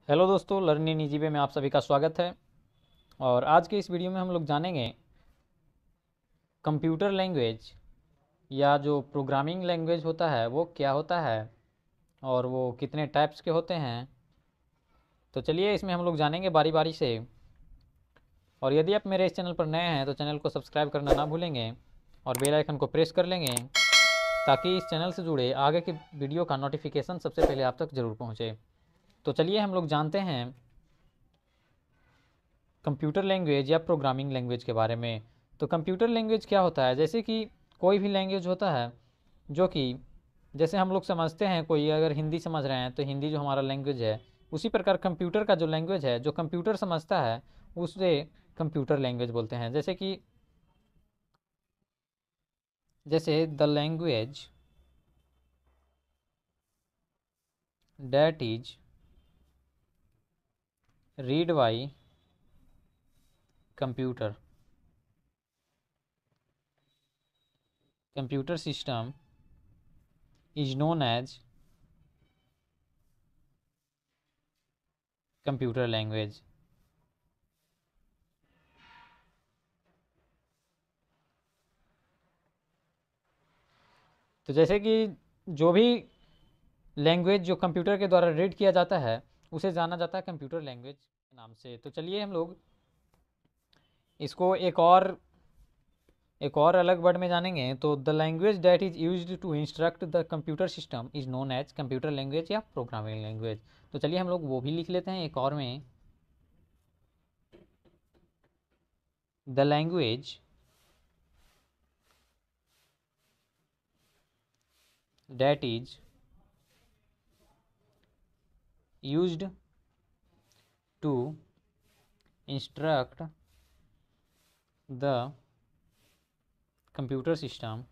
Hello दोस्तों, learning easy way में आप सभी का स्वागत है। और आज के इस वीडियो में हम लोग जानेंगे कंप्यूटर लैंग्वेज या जो प्रोग्रामिंग लैंग्वेज होता है वो क्या होता है और वो कितने टाइप्स के होते हैं। तो चलिए इसमें हम लोग जानेंगे बारी बारी से। और यदि आप मेरे इस चैनल पर नए हैं तो चैनल को सब्सक्राइब करना ना भूलेंगे और बेल आइकन को प्रेस कर लेंगे ताकि इस चैनल से जुड़े आगे के वीडियो का नोटिफिकेशन सबसे पहले आप तक ज़रूर पहुँचे। तो चलिए हम लोग जानते हैं कंप्यूटर लैंग्वेज या प्रोग्रामिंग लैंग्वेज के बारे में। तो कंप्यूटर लैंग्वेज क्या होता है, जैसे कि कोई भी लैंग्वेज होता है जो कि जैसे हम लोग समझते हैं, कोई अगर हिंदी समझ रहे हैं तो हिंदी जो हमारा लैंग्वेज है, उसी प्रकार कंप्यूटर का जो लैंग्वेज है जो कंप्यूटर समझता है उसे कंप्यूटर लैंग्वेज बोलते हैं। जैसे the language that is read by computer computer system is known as computer language. तो जैसे कि जो भी लैंग्वेज जो कंप्यूटर के द्वारा रीड किया जाता है उसे जाना जाता है कंप्यूटर लैंग्वेज के नाम से। तो चलिए हम लोग इसको एक और अलग वर्ड में जानेंगे। तो the language that is used to instruct the computer system is known as computer language या प्रोग्रामिंग लैंग्वेज। तो चलिए हम लोग वो भी लिख लेते हैं एक और में। The language that is used to instruct the computer system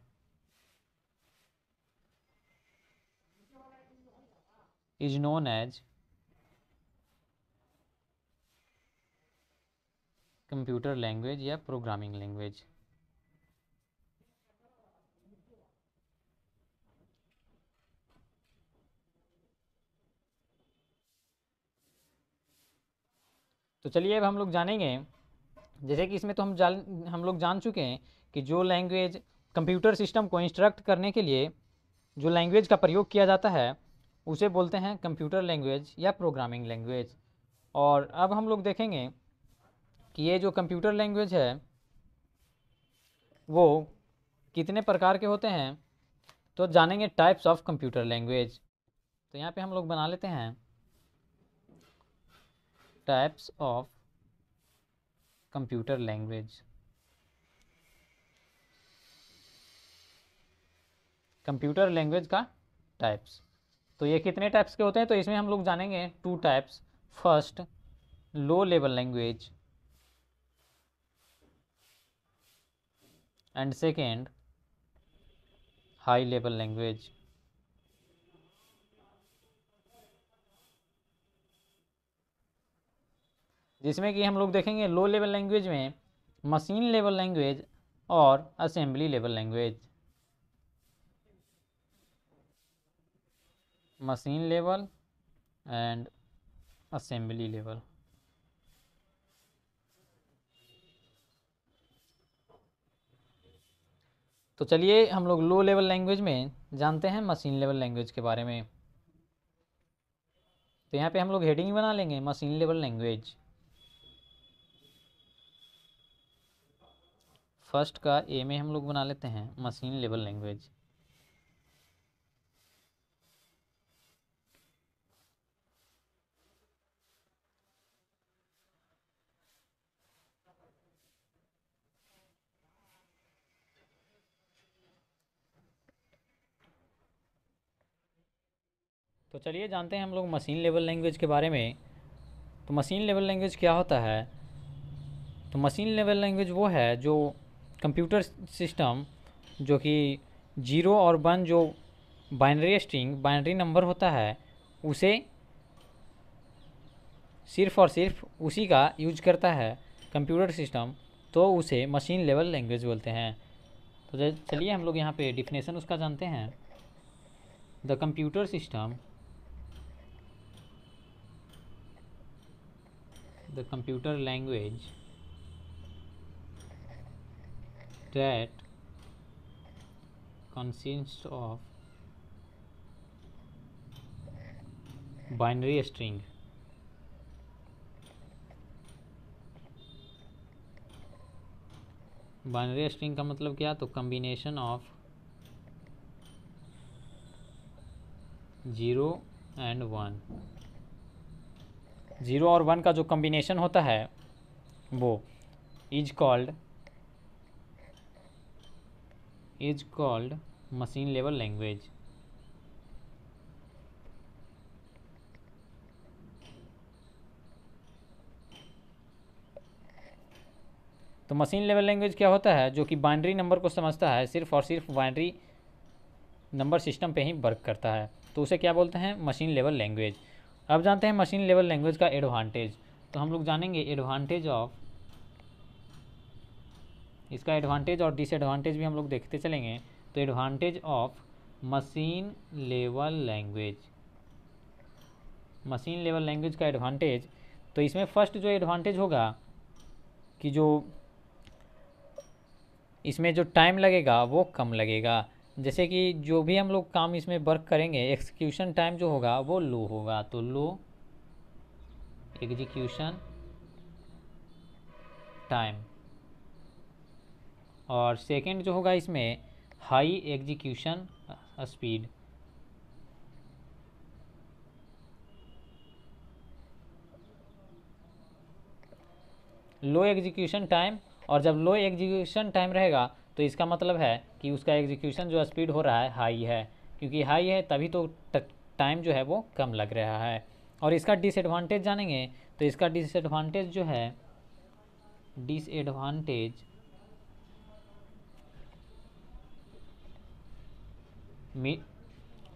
is known as computer language या प्रोग्रामिंग लैंग्वेज। तो चलिए अब हम लोग जानेंगे, जैसे कि इसमें तो हम लोग जान चुके हैं कि जो लैंग्वेज कंप्यूटर सिस्टम को इंस्ट्रक्ट करने के लिए जो लैंग्वेज का प्रयोग किया जाता है उसे बोलते हैं कंप्यूटर लैंग्वेज या प्रोग्रामिंग लैंग्वेज। और अब हम लोग देखेंगे कि ये जो कंप्यूटर लैंग्वेज है वो कितने प्रकार के होते हैं। तो जानेंगे टाइप्स ऑफ कंप्यूटर लैंग्वेज। तो यहाँ पे हम लोग बना लेते हैं types of computer language. Computer language का टाइप्स, तो ये कितने टाइप्स के होते हैं। तो इसमें हम लोग जानेंगे two types. First, low level language, and second, high level language. जिसमें कि हम लोग देखेंगे लो लेवल लैंग्वेज में मशीन लेवल लैंग्वेज और assembly level language. Machine level and assembly level. तो चलिए हम लोग लो लेवल लैंग्वेज में जानते हैं मशीन लेवल लैंग्वेज के बारे में। तो यहाँ पे हम लोग हेडिंग बना लेंगे मशीन लेवल लैंग्वेज। फर्स्ट का ए में हम लोग बना लेते हैं मशीन लेवल लैंग्वेज। तो चलिए जानते हैं हम लोग मशीन लेवल लैंग्वेज के बारे में। तो मशीन लेवल लैंग्वेज क्या होता है। तो मशीन लेवल लैंग्वेज वो है जो कंप्यूटर सिस्टम जो कि 0 और 1 जो बाइनरी स्ट्रिंग बाइनरी नंबर होता है उसे सिर्फ और सिर्फ उसी का यूज करता है कंप्यूटर सिस्टम, तो उसे मशीन लेवल लैंग्वेज बोलते हैं। तो चलिए हम लोग यहाँ पे डिफिनेशन उसका जानते हैं। The computer system the computer language that consists of binary string. Binary string का मतलब क्या, तो कम्बिनेशन ऑफ 0 and 1, 0 और 1 का जो कम्बिनेशन होता है वो is called machine level language. तो मशीन लेवल लैंग्वेज क्या होता है, जो कि बाइनरी नंबर को समझता है, सिर्फ और सिर्फ बाइनरी नंबर सिस्टम पे ही वर्क करता है, तो उसे क्या बोलते हैं, मशीन लेवल लैंग्वेज। अब जानते हैं मशीन लेवल लैंग्वेज का एडवांटेज। तो हम लोग जानेंगे एडवांटेज ऑफ, इसका एडवांटेज और डिसएडवांटेज भी हम लोग देखते चलेंगे। तो advantage of machine level language, machine level language का एडवांटेज, तो इसमें फर्स्ट जो एडवांटेज होगा कि जो इसमें जो टाइम लगेगा वो कम लगेगा। जैसे कि जो भी हम लोग काम इसमें वर्क करेंगे, एग्जीक्यूशन टाइम जो होगा वो लो होगा, तो लो एग्जीक्यूशन टाइम। और सेकंड जो होगा इसमें हाई एग्जीक्यूशन स्पीड। लो एग्जीक्यूशन टाइम, और जब लो एग्जीक्यूशन टाइम रहेगा तो इसका मतलब है कि उसका एग्जीक्यूशन जो स्पीड हो रहा है हाई है, क्योंकि हाई है तभी तो टाइम जो है वो कम लग रहा है। और इसका डिसएडवांटेज जानेंगे, तो इसका डिसएडवांटेज जो है, डिसएडवांटेज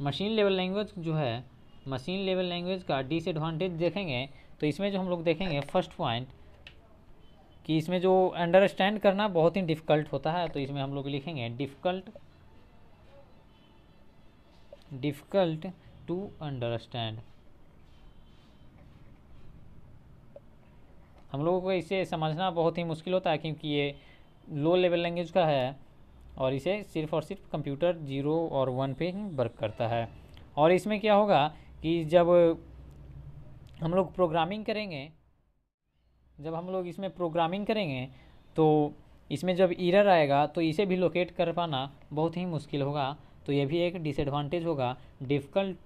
मशीन लेवल लैंग्वेज जो है, मशीन लेवल लैंग्वेज का डिसएडवांटेज देखेंगे तो इसमें जो हम लोग देखेंगे फर्स्ट पॉइंट कि इसमें जो अंडरस्टैंड करना बहुत ही डिफ़िकल्ट होता है। तो इसमें हम लोग लिखेंगे डिफ़िकल्ट टू अंडरस्टैंड। हम लोगों को इसे समझना बहुत ही मुश्किल होता है, क्योंकि ये लो लेवल लैंग्वेज का है और इसे सिर्फ और सिर्फ कंप्यूटर 0 और 1 पे ही वर्क करता है। और इसमें क्या होगा कि जब हम लोग प्रोग्रामिंग करेंगे, तो इसमें जब एरर आएगा तो इसे भी लोकेट कर पाना बहुत ही मुश्किल होगा। तो ये भी एक डिसएडवांटेज होगा, difficult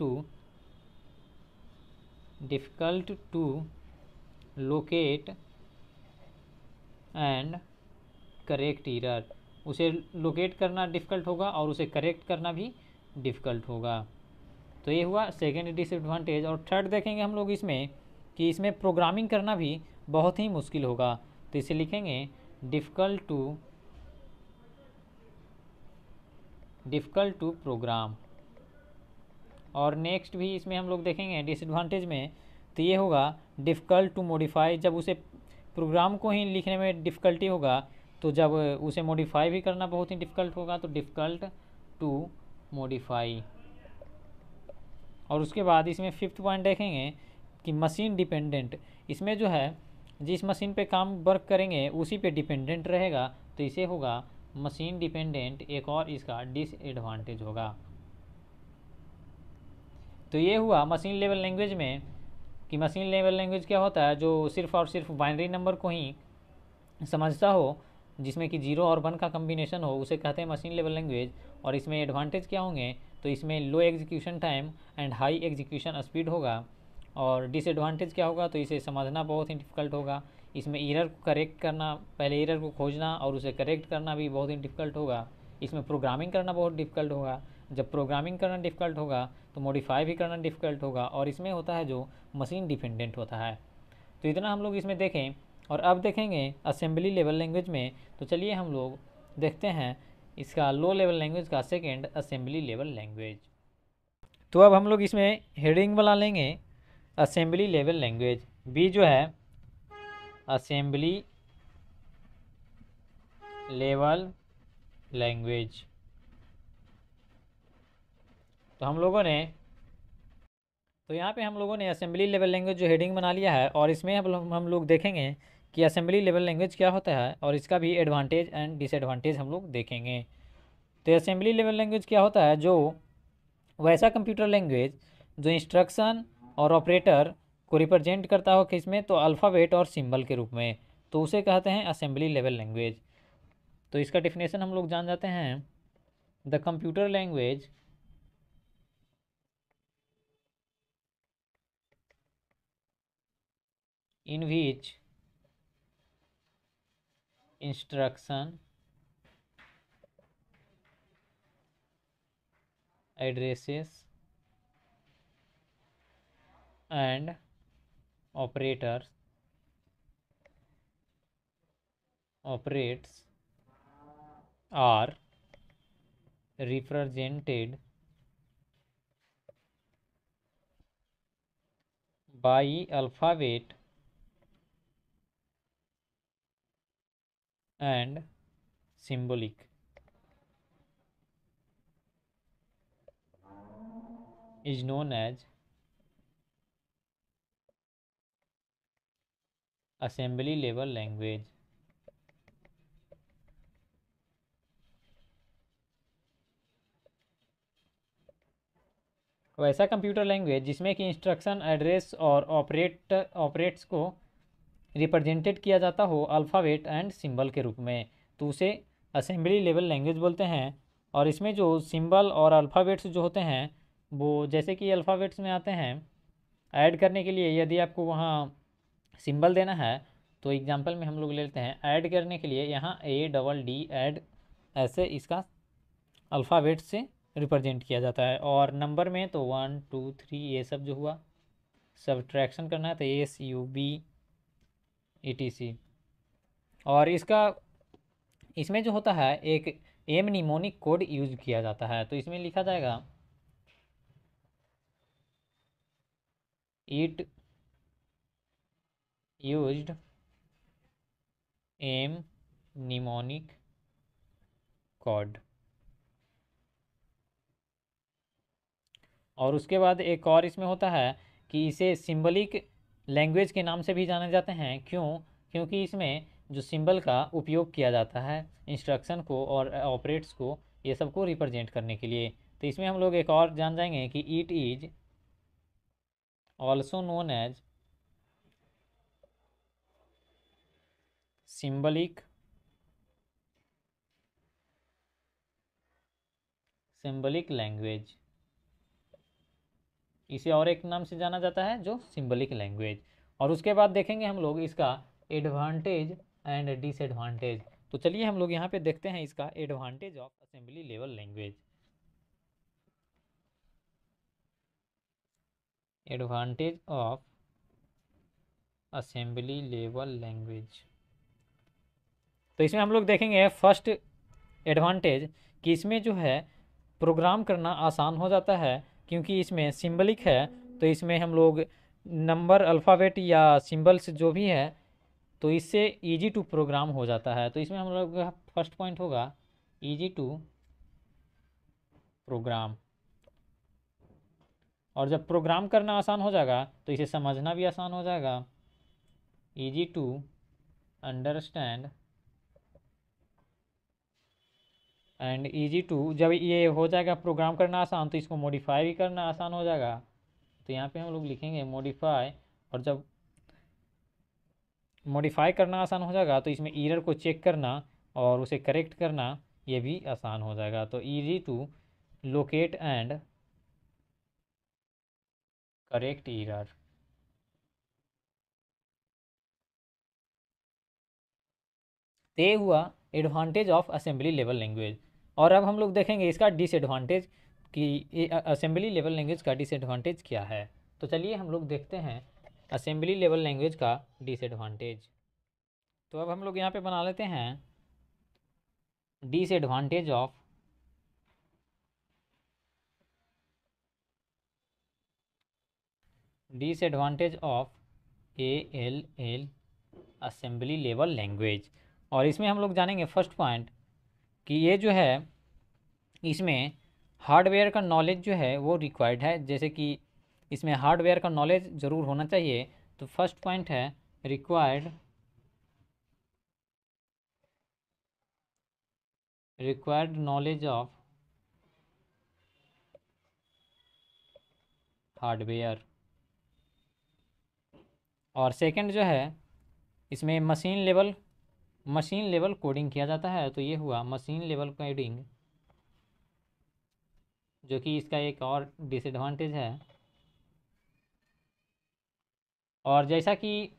to locate and correct error. उसे लोकेट करना डिफ़िकल्ट होगा और उसे करेक्ट करना भी डिफ़िकल्ट होगा। तो ये हुआ सेकेंड डिसएडवांटेज। और थर्ड देखेंगे हम लोग इसमें कि इसमें प्रोग्रामिंग करना भी बहुत ही मुश्किल होगा, तो इसे लिखेंगे डिफ़िकल्ट टू प्रोग्राम। और नेक्स्ट भी इसमें हम लोग देखेंगे डिसएडवांटेज में, तो ये होगा डिफ़िकल्ट टू मॉडिफाई। जब उसे प्रोग्राम को ही लिखने में डिफ़िकल्टी होगा, तो जब उसे मॉडिफाई भी करना बहुत ही डिफ़िकल्ट होगा, तो डिफ़िकल्ट टू मॉडिफाई। और उसके बाद इसमें फिफ्थ पॉइंट देखेंगे कि मशीन डिपेंडेंट। इसमें जो है जिस मशीन पे काम वर्क करेंगे उसी पे डिपेंडेंट रहेगा, तो इसे होगा मशीन डिपेंडेंट, एक और इसका डिसएडवांटेज होगा। तो ये हुआ मशीन लेवल लैंग्वेज में कि मशीन लेवल लैंग्वेज क्या होता है, जो सिर्फ और सिर्फ बाइनरी नंबर को ही समझता हो, जिसमें कि 0 और 1 का कम्बिनेशन हो, उसे कहते हैं मशीन लेवल लैंग्वेज। और इसमें एडवांटेज क्या होंगे, तो इसमें low execution time and high execution speed होगा। और डिसएडवांटेज क्या होगा, तो इसे समझना बहुत ही डिफ़िकल्ट होगा। इसमें एरर को करेक्ट करना, पहले एरर को खोजना और उसे करेक्ट करना भी बहुत ही डिफ़िकल्ट होगा। इसमें प्रोग्रामिंग करना बहुत डिफ़िकल्ट होगा। जब प्रोग्रामिंग करना डिफ़िकल्ट होगा तो मॉडिफाई भी करना डिफ़िकल्ट होगा। और इसमें होता है जो मशीन डिपेंडेंट होता है। तो इतना हम लोग इसमें देखें। और अब देखेंगे असेंबली लेवल लैंग्वेज में। तो चलिए हम लोग देखते हैं इसका लो लेवल लैंग्वेज का सेकेंड असेंबली लेवल लैंग्वेज। तो अब हम लोग इसमें हेडिंग बना लेंगे असेंबली लेवल लैंग्वेज। बी जो है असेंबली लेवल लैंग्वेज। तो हम लोगों ने तो यहाँ पे हम लोगों ने असेंबली लेवल लैंग्वेज जो हेडिंग बना लिया है, और इसमें हम लोग देखेंगे कि असेंबली लेवल लैंग्वेज क्या होता है और इसका भी एडवांटेज एंड डिसएडवांटेज हम लोग देखेंगे। तो असेंबली लेवल लैंग्वेज क्या होता है, जो वैसा कंप्यूटर लैंग्वेज जो इंस्ट्रक्शन और ऑपरेटर को रिप्रेजेंट करता हो किसमें, तो अल्फ़ाबेट और सिंबल के रूप में, तो उसे कहते हैं असेंबली लेवल लैंग्वेज। तो इसका डिफिनेशन हम लोग जान जाते हैं। The computer language in which instruction, addresses and operators operates are represented by alphabet and symbolic is known as assembly level language। वैसा कंप्यूटर लैंग्वेज जिसमें कि इंस्ट्रक्शन, एड्रेस और ऑपरेट्स को रिप्रेजेंटेड किया जाता हो अल्फ़ाबेट एंड सिंबल के रूप में, तो उसे असेंबली लेवल लैंग्वेज बोलते हैं। और इसमें जो सिंबल और अल्फ़ाबेट्स जो होते हैं, वो जैसे कि अल्फ़ाबेट्स में आते हैं ऐड करने के लिए, यदि आपको वहाँ सिंबल देना है, तो एग्जांपल में हम लोग लेते हैं ऐड करने के लिए यहाँ ADD ऐड, ऐसे इसका अल्फ़ाबेट से रिप्रेजेंट किया जाता है। और नंबर में तो 1 2 3 ये सब जो हुआ, सब्ट्रैक्शन करना है तो SUB ETC। और इसमें जो होता है एक एम निमोनिक कोड यूज किया जाता है, तो इसमें लिखा जाएगा it used an mnemonic code. और उसके बाद एक और इसमें होता है कि इसे सिंबलिक लैंग्वेज के नाम से भी जाने जाते हैं। क्योंकि इसमें जो सिंबल का उपयोग किया जाता है इंस्ट्रक्शन को और ऑपरेट्स को, ये सबको रिप्रेजेंट करने के लिए। तो इसमें हम लोग एक और जान जाएंगे कि it is also known as symbolic language. इसे और एक नाम से जाना जाता है जो सिंबलिक लैंग्वेज। और उसके बाद देखेंगे हम लोग इसका एडवांटेज एंड डिसएडवांटेज। तो चलिए हम लोग यहाँ पे देखते हैं इसका advantage of assembly level language. Advantage of assembly level language, तो इसमें हम लोग देखेंगे फर्स्ट एडवांटेज कि इसमें जो है प्रोग्राम करना आसान हो जाता है, क्योंकि इसमें सिंबलिक है। तो इसमें हम लोग नंबर, अल्फ़ाबेट या सिंबल्स जो भी है, तो इससे इजी टू प्रोग्राम हो जाता है। तो इसमें हम लोग का फर्स्ट पॉइंट होगा इजी टू प्रोग्राम। और जब प्रोग्राम करना आसान हो जाएगा तो इसे समझना भी आसान हो जाएगा। Easy to understand and easy to, जब ये हो जाएगा प्रोग्राम करना आसान, तो इसको मॉडिफाई भी करना आसान हो जाएगा। तो यहाँ पे हम लोग लिखेंगे मॉडिफाई, और जब मॉडिफाई करना आसान हो जाएगा तो इसमें एरर को चेक करना और उसे करेक्ट करना ये भी आसान हो जाएगा। तो easy to locate and correct error. ये हुआ advantage of assembly level language. और अब हम लोग देखेंगे इसका डिसएडवांटेज कि असेंबली लेवल लैंग्वेज का डिसएडवांटेज क्या है। तो चलिए हम लोग देखते हैं असेंबली लेवल लैंग्वेज का डिसएडवांटेज। तो अब हम लोग यहाँ पे बना लेते हैं disadvantage of ALL assembly level language. और इसमें हम लोग जानेंगे फर्स्ट पॉइंट कि ये जो है इसमें हार्डवेयर का नॉलेज जो है वो रिक्वायर्ड है। जैसे कि इसमें हार्डवेयर का नॉलेज ज़रूर होना चाहिए। तो फर्स्ट पॉइंट है रिक्वायर्ड नॉलेज ऑफ हार्डवेयर। और सेकंड जो है, इसमें मशीन लेवल कोडिंग किया जाता है, तो ये हुआ मशीन लेवल कोडिंग, जो कि इसका एक और डिसएडवांटेज है। और जैसा कि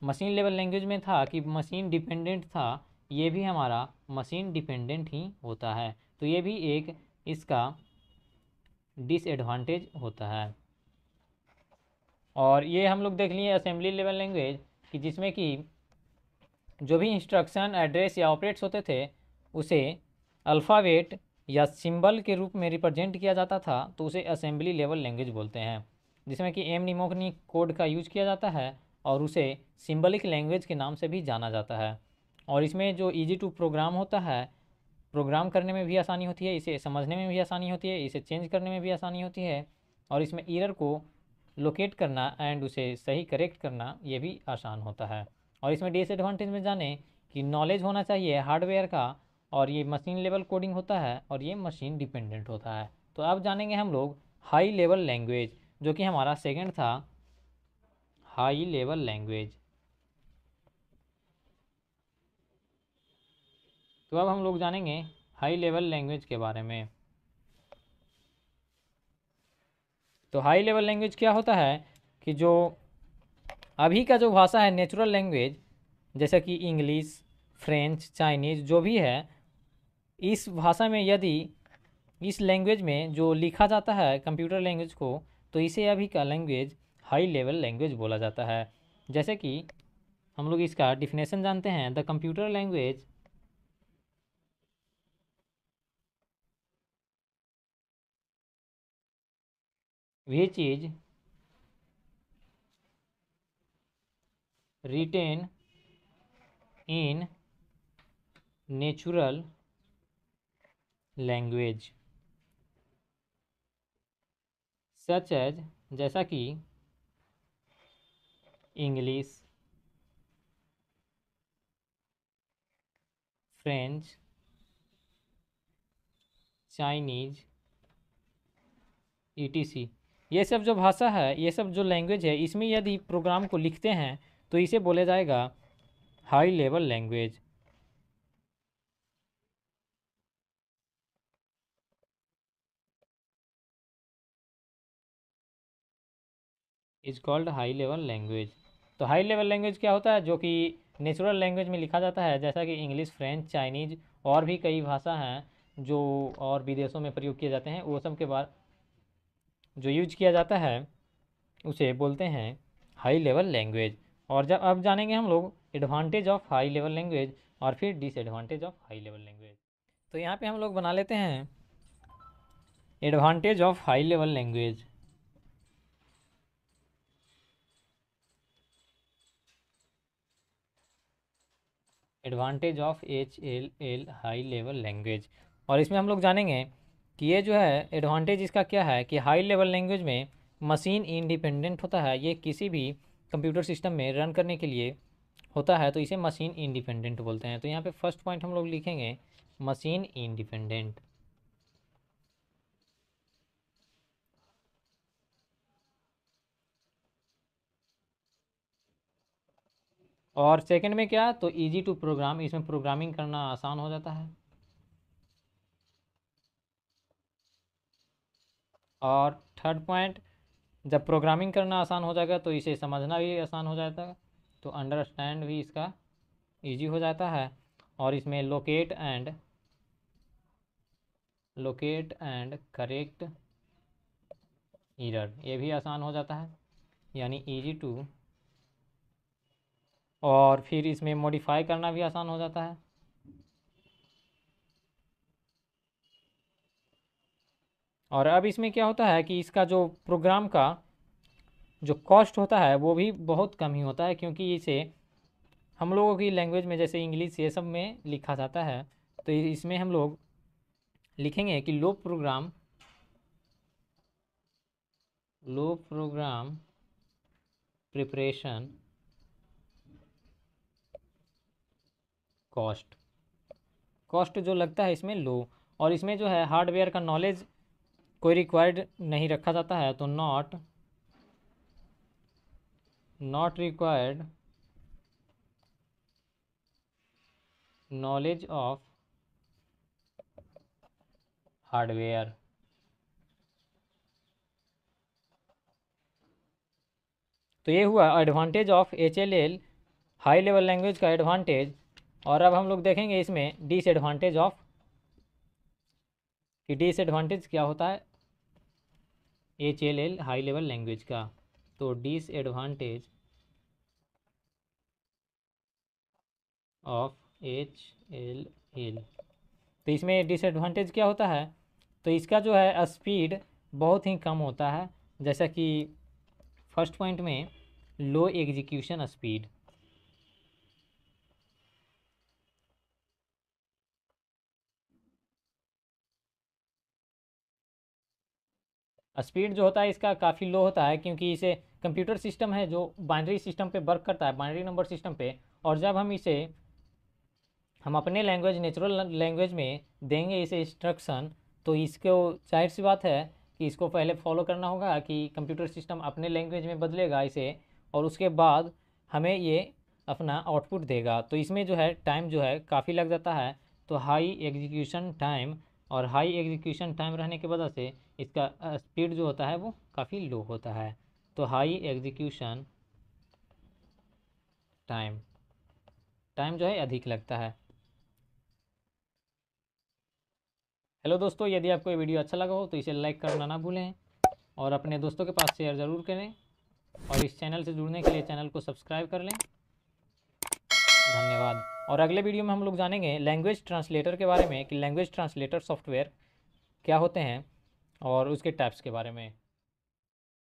मशीन लेवल लैंग्वेज में था कि मशीन डिपेंडेंट था, ये भी हमारा मशीन डिपेंडेंट ही होता है, तो ये भी एक इसका डिसएडवांटेज होता है। और ये हम लोग देख लिए असेंबली लेवल लैंग्वेज कि जिसमें कि जो भी इंस्ट्रक्शन एड्रेस या ऑपरेट्स होते थे उसे अल्फ़ाबेट या सिंबल के रूप में रिप्रेजेंट किया जाता था, तो उसे असेंबली लेवल लैंग्वेज बोलते हैं। जिसमें कि एम निमोनिक कोड का यूज किया जाता है और उसे सिंबलिक लैंग्वेज के नाम से भी जाना जाता है। और इसमें जो ईजी टू प्रोग्राम होता है, प्रोग्राम करने में भी आसानी होती है, इसे समझने में भी आसानी होती है, इसे चेंज करने में भी आसानी होती है, और इसमें एरर को लोकेट करना एंड उसे सही करेक्ट करना ये भी आसान होता है। और इसमें डिसएडवांटेज में जाने कि नॉलेज होना चाहिए हार्डवेयर का, और ये मशीन लेवल कोडिंग होता है, और ये मशीन डिपेंडेंट होता है। तो अब जानेंगे हम लोग हाई लेवल लैंग्वेज, जो कि हमारा सेकंड था, हाई लेवल लैंग्वेज। तो अब हम लोग जानेंगे हाई लेवल लैंग्वेज के बारे में। तो हाई लेवल लैंग्वेज क्या होता है कि जो अभी का जो भाषा है नेचुरल लैंग्वेज, जैसे कि इंग्लिश, फ्रेंच, चाइनीज़ जो भी है, इस भाषा में यदि इस लैंग्वेज में जो लिखा जाता है कंप्यूटर लैंग्वेज को, तो इसे अभी का लैंग्वेज हाई लेवल लैंग्वेज बोला जाता है। जैसे कि हम लोग इसका डिफिनेशन जानते हैं, the computer language which is written in natural language such as, जैसा कि इंग्लिश, फ्रेंच, चाइनीज, ईटीसी, ये सब जो भाषा है, ये सब जो लैंग्वेज है, इसमें यदि प्रोग्राम को लिखते हैं तो इसे बोला जाएगा high level language. Is called high level language. तो हाई लेवल लैंग्वेज क्या होता है, जो कि नेचुरल लैंग्वेज में लिखा जाता है, जैसा कि इंग्लिश, फ्रेंच, चाइनीज और भी कई भाषा हैं जो और विदेशों में प्रयोग किए जाते हैं, वो सब के बाद जो यूज किया जाता है उसे बोलते हैं हाई लेवल लैंग्वेज। और जब अब जानेंगे हम लोग advantage of high level language और फिर disadvantage of high level language. तो यहाँ पे हम लोग बना लेते हैं advantage of high level language. Advantage of HLL high level language. और इसमें हम लोग जानेंगे कि ये जो है एडवांटेज इसका क्या है कि हाई लेवल लैंग्वेज में मशीन इंडिपेंडेंट होता है, ये किसी भी कंप्यूटर सिस्टम में रन करने के लिए होता है, तो इसे मशीन इंडिपेंडेंट बोलते हैं। तो यहाँ पे फर्स्ट पॉइंट हम लोग लिखेंगे मशीन इंडिपेंडेंट। और सेकंड में क्या, तो इजी टू प्रोग्राम, इसमें प्रोग्रामिंग करना आसान हो जाता है। और थर्ड पॉइंट, जब प्रोग्रामिंग करना आसान हो जाएगा तो इसे समझना भी आसान हो जाता है, तो अंडरस्टैंड भी इसका इजी हो जाता है। और इसमें लोकेट एंड करेक्ट एरर, ये भी आसान हो जाता है, यानी इजी टू। और फिर इसमें मॉडिफाई करना भी आसान हो जाता है। और अब इसमें क्या होता है कि इसका जो प्रोग्राम का जो कॉस्ट होता है वो भी बहुत कम ही होता है, क्योंकि इसे हम लोगों की लैंग्वेज में जैसे इंग्लिश ये सब में लिखा जाता है, तो इसमें हम लोग लिखेंगे कि लो प्रोग्राम लो प्रोग्राम प्रिपरेशन कॉस्ट जो लगता है इसमें लो, और इसमें जो है हार्डवेयर का नॉलेज कोई रिक्वायर्ड नहीं रखा जाता है, तो not required knowledge of hardware. तो ये हुआ advantage of HLL high level language का एडवांटेज। और अब हम लोग देखेंगे इसमें डिसएडवांटेज ऑफ, कि डिसएडवांटेज क्या होता है HLL हाई लेवल लैंग्वेज का। तो डिसएडवांटेज ऑफ HLL, तो इसमें डिसएडवांटेज क्या होता है, तो इसका जो है स्पीड बहुत ही कम होता है, जैसा कि फर्स्ट पॉइंट में लो एग्जीक्यूशन स्पीड। स्पीड जो होता है इसका काफ़ी लो होता है, क्योंकि इसे कंप्यूटर सिस्टम है जो बाइनरी सिस्टम पे वर्क करता है, बाइनरी नंबर सिस्टम पे। और जब हम अपने लैंग्वेज नेचुरल लैंग्वेज में देंगे इसे इंस्ट्रक्शन, तो इसको जाहिर सी बात है कि इसको पहले फॉलो करना होगा कि कंप्यूटर सिस्टम अपने लैंग्वेज में बदलेगा इसे, और उसके बाद हमें ये अपना आउटपुट देगा। तो इसमें जो है टाइम जो है काफ़ी लग जाता है, तो हाई एग्जीक्यूशन टाइम, और हाई एग्जीक्यूशन टाइम रहने की वजह से इसका स्पीड जो होता है वो काफ़ी लो होता है। तो हाई एग्जीक्यूशन टाइम, टाइम जो है अधिक लगता है। हेलो दोस्तों, यदि आपको ये वीडियो अच्छा लगा हो तो इसे लाइक करना ना भूलें, और अपने दोस्तों के पास शेयर ज़रूर करें, और इस चैनल से जुड़ने के लिए चैनल को सब्सक्राइब कर लें। धन्यवाद। और अगले वीडियो में हम लोग जानेंगे लैंग्वेज ट्रांसलेटर के बारे में, कि लैंग्वेज ट्रांसलेटर सॉफ्टवेयर क्या होते हैं और उसके टाइप्स के बारे में।